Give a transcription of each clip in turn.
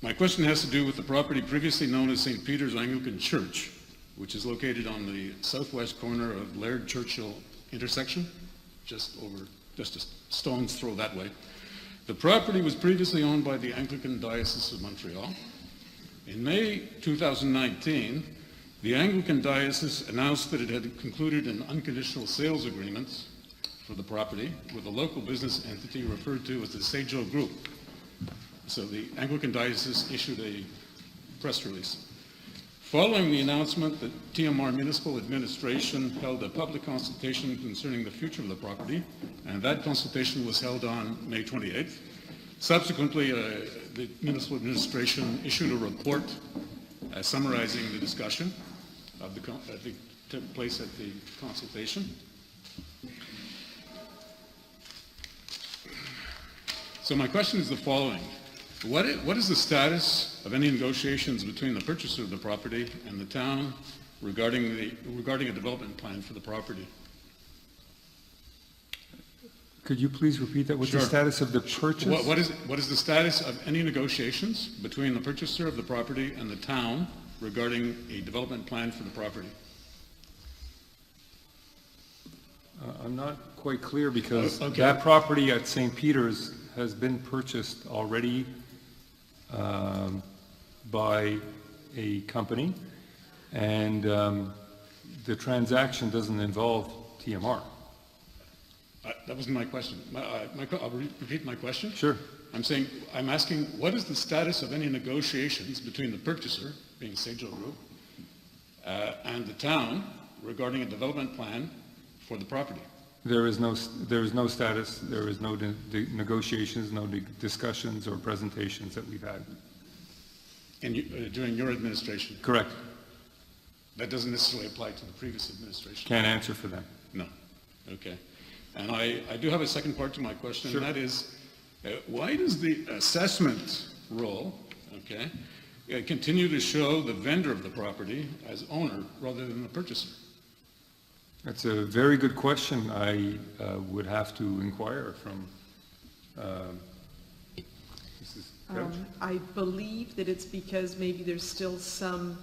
My question has to do with the property previously known as St. Peter's Anglican Church, which is located on the southwest corner of Laird Churchill intersection, just a stone's throw that way. The property was previously owned by the Anglican Diocese of Montreal. In May 2019, the Anglican Diocese announced that it had concluded an unconditional sales agreement for the property with a local business entity referred to as the Sejo Group. So the Anglican Diocese issued a press release. Following the announcement, the TMR Municipal Administration held a public consultation concerning the future of the property, and that consultation was held on May 28th. Subsequently, the Municipal Administration issued a report summarizing the discussion that took place at the consultation. So my question is the following. What is the status of any negotiations between the purchaser of the property and the town regarding a development plan for the property? Could you please repeat that? What's Sure. the status of the purchase? What is the status of any negotiations between the purchaser of the property and the town regarding a development plan for the property? I'm not quite clear because Okay. that property at St. Peter's has been purchased already by a company, and the transaction doesn't involve TMR. That wasn't my question. I'll repeat my question. Sure. I'm asking, what is the status of any negotiations between the purchaser, being Sejo Group, and the town regarding a development plan for the property? There is no status, there is no negotiations, no discussions or presentations that we've had. During your administration? Correct. That doesn't necessarily apply to the previous administration? Can't answer for them. No. Okay. And I do have a second part to my question, Sure. and that is, why does the assessment role, continue to show the vendor of the property as owner rather than the purchaser? That's a very good question. I would have to inquire from Mrs. Couch. I believe that it's because maybe there's still some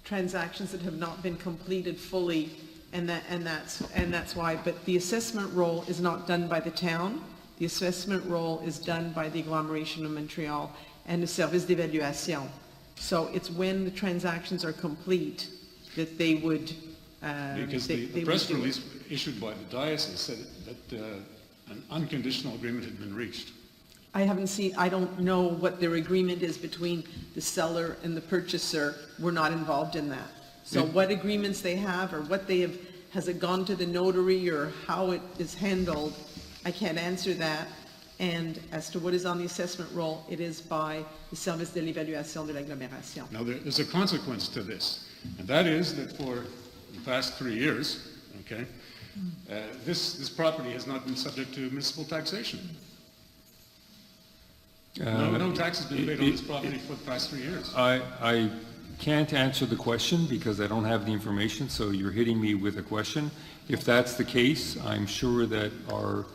transactions that have not been completed fully, and that's why. But the assessment role is not done by the town. The assessment role is done by the agglomeration of Montreal and the service d'évaluation. So it's when the transactions are complete that they would. Because the press release issued by the diocese said that an unconditional agreement had been reached. I don't know what their agreement is between the seller and the purchaser. We're not involved in that. So what agreements they have or what they have, has it gone to the notary or how it is handled, I can't answer that. And as to what is on the assessment roll, it is by the service de l'évaluation de l'agglomération. Now, there's a consequence to this, and that is that for the past 3 years, this property has not been subject to municipal taxation. No tax has been paid on this property for the past 3 years. I can't answer the question because I don't have the information, so you're hitting me with a question. If that's the case, I'm sure that our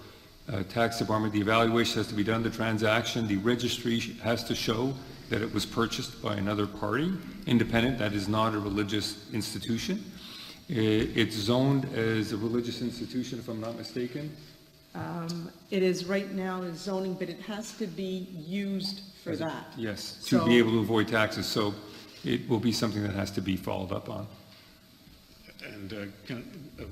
tax department, the evaluation has to be done, the transaction, the registry has to show that it was purchased by another party, independent, that is not a religious institution. It's zoned as a religious institution, if I'm not mistaken. It is right now in zoning, but it has to be used for that. Yes, to be able to avoid taxes, so it will be something that has to be followed up on. And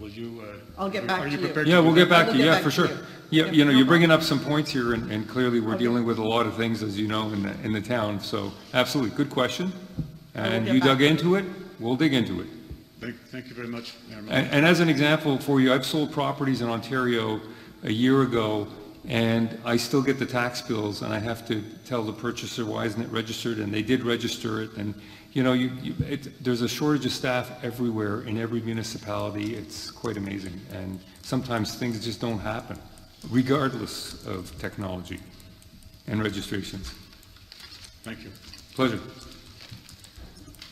will you? I'll get back are to you you. prepared? Yeah, to we'll do get that? back to you, yeah, for sure. Yeah, Yeah, you know, no you're bringing up some points here, and clearly we're Okay. dealing with a lot of things, as you know, in the town, so absolutely, good question. And get you back dug to you. into it, we'll dig into it. Thank you very much, Mayor Miller. And as an example for you, I've sold properties in Ontario a year ago, and I still get the tax bills, and I have to tell the purchaser, why isn't it registered? And they did register it, and you know, there's a shortage of staff everywhere in every municipality. It's quite amazing, and sometimes things just don't happen, regardless of technology and registrations. Thank you. Pleasure.